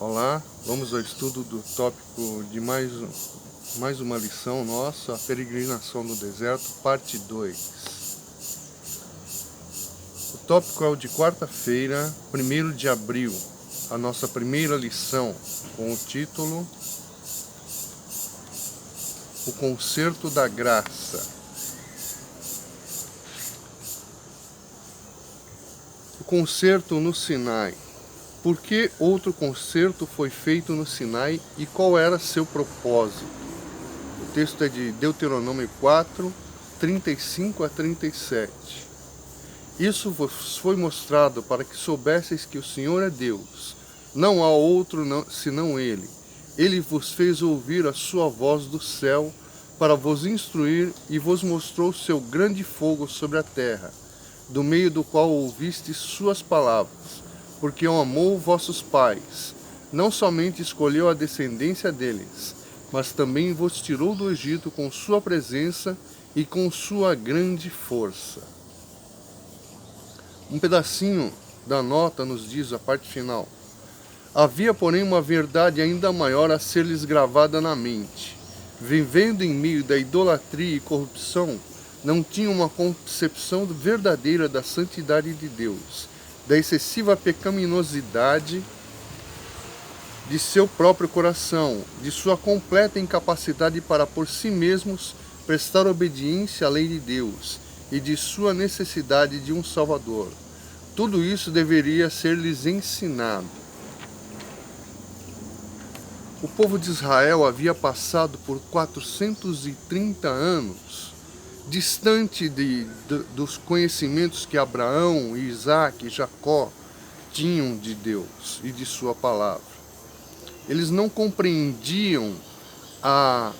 Olá, vamos ao estudo do tópico de mais uma lição nossa, a peregrinação no deserto, parte 2. O tópico é o de quarta-feira, 1º de abril, a nossa primeira lição, com o título O Concerto da Graça. O concerto no Sinai. Por que outro concerto foi feito no Sinai e qual era seu propósito? O texto é de Deuteronômio 4, 35 a 37. Isso vos foi mostrado para que soubesseis que o Senhor é Deus. Não há outro senão Ele. Ele vos fez ouvir a sua voz do céu para vos instruir e vos mostrou seu grande fogo sobre a terra, do meio do qual ouvistes suas palavras. Porque amou vossos pais, não somente escolheu a descendência deles, mas também vos tirou do Egito com sua presença e com sua grande força. Um pedacinho da nota nos diz a parte final. Havia, porém, uma verdade ainda maior a ser-lhes gravada na mente. Vivendo em meio da idolatria e corrupção, não tinham uma concepção verdadeira da santidade de Deus, da excessiva pecaminosidade de seu próprio coração, de sua completa incapacidade para por si mesmos prestar obediência à lei de Deus e de sua necessidade de um Salvador. Tudo isso deveria ser-lhes ensinado. O povo de Israel havia passado por 430 anos distante dos conhecimentos que Abraão, Isaac e Jacó tinham de Deus e de sua palavra. Eles não compreendiam a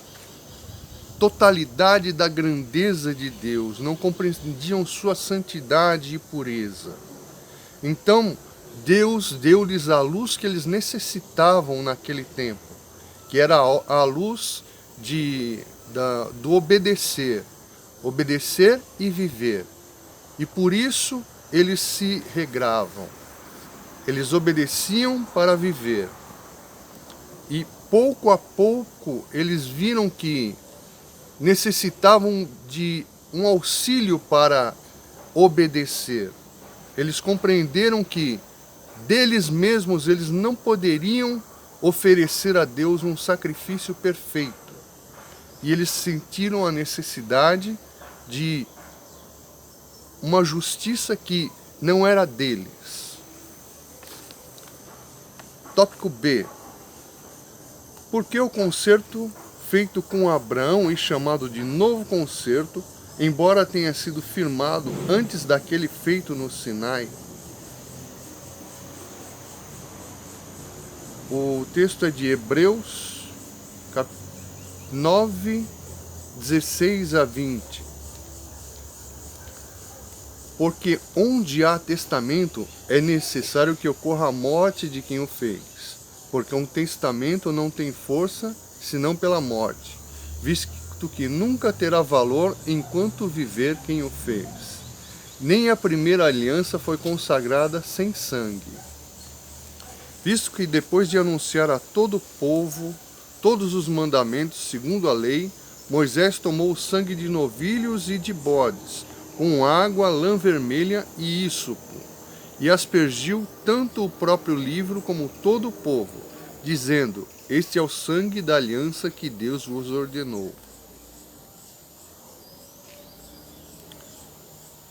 totalidade da grandeza de Deus, não compreendiam sua santidade e pureza. Então, Deus deu-lhes a luz que eles necessitavam naquele tempo, que era a luz do obedecer e viver. E por isso eles se regravam. Eles obedeciam para viver. E pouco a pouco eles viram que necessitavam de um auxílio para obedecer. Eles compreenderam que deles mesmos eles não poderiam oferecer a Deus um sacrifício perfeito. E eles sentiram a necessidade de uma justiça que não era deles. Tópico B. Por que o concerto feito com Abraão e chamado de novo concerto, embora tenha sido firmado antes daquele feito no Sinai? O texto é de Hebreus 9, 16 a 20. Porque onde há testamento, é necessário que ocorra a morte de quem o fez. Porque um testamento não tem força, senão pela morte, visto que nunca terá valor enquanto viver quem o fez. Nem a primeira aliança foi consagrada sem sangue. Visto que depois de anunciar a todo o povo todos os mandamentos segundo a lei, Moisés tomou o sangue de novilhos e de bodes, com água, lã vermelha e ísopo, e aspergiu tanto o próprio livro como todo o povo, dizendo: Este é o sangue da aliança que Deus vos ordenou.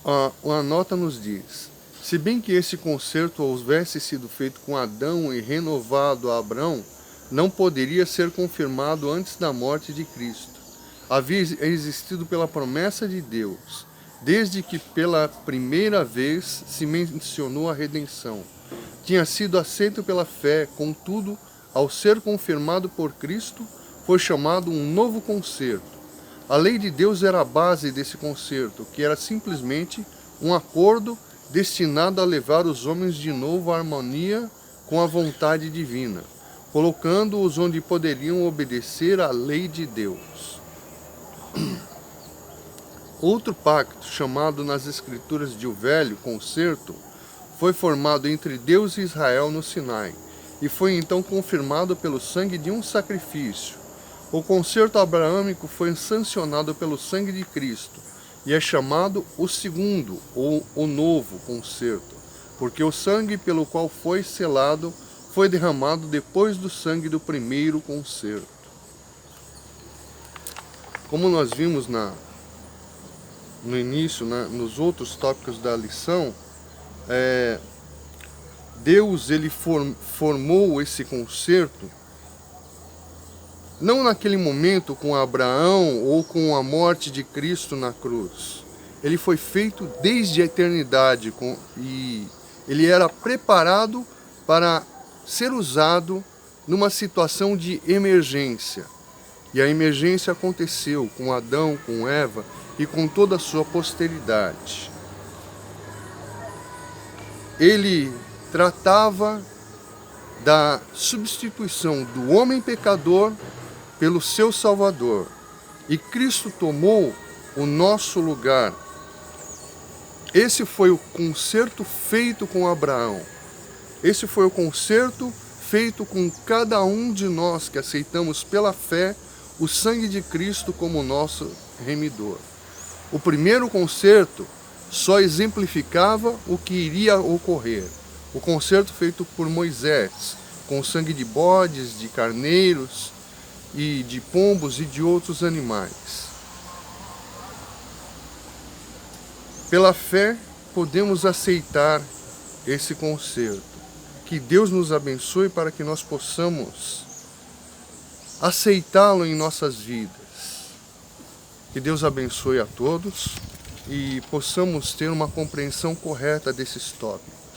A nota nos diz: se bem que esse concerto houvesse sido feito com Adão e renovado a Abraão, não poderia ser confirmado antes da morte de Cristo. Havia existido pela promessa de Deus, desde que pela primeira vez se mencionou a redenção. Tinha sido aceito pela fé, contudo, ao ser confirmado por Cristo, foi chamado um novo concerto. A lei de Deus era a base desse concerto, que era simplesmente um acordo destinado a levar os homens de novo à harmonia com a vontade divina, colocando-os onde poderiam obedecer à lei de Deus. Outro pacto, chamado nas Escrituras de o Velho Concerto, foi formado entre Deus e Israel no Sinai, e foi então confirmado pelo sangue de um sacrifício. O concerto abraâmico foi sancionado pelo sangue de Cristo e é chamado o segundo ou o novo concerto, porque o sangue pelo qual foi selado foi derramado depois do sangue do primeiro concerto. Como nós vimos no início, nos outros tópicos da lição, Deus ele formou esse concerto não naquele momento com Abraão ou com a morte de Cristo na cruz. Ele foi feito desde a eternidade e ele era preparado para ser usado numa situação de emergência. E a emergência aconteceu com Adão, com Eva e com toda a sua posteridade. Ele tratava da substituição do homem pecador pelo seu Salvador. E Cristo tomou o nosso lugar. Esse foi o concerto feito com Abraão. Esse foi o concerto feito com cada um de nós que aceitamos pela fé o sangue de Cristo como nosso remidor. O primeiro concerto só exemplificava o que iria ocorrer. O concerto feito por Moisés, com sangue de bodes, de carneiros e de pombos e de outros animais. Pela fé, podemos aceitar esse concerto. Que Deus nos abençoe para que nós possamos aceitá-lo em nossas vidas. Que Deus abençoe a todos e possamos ter uma compreensão correta desses tópicos.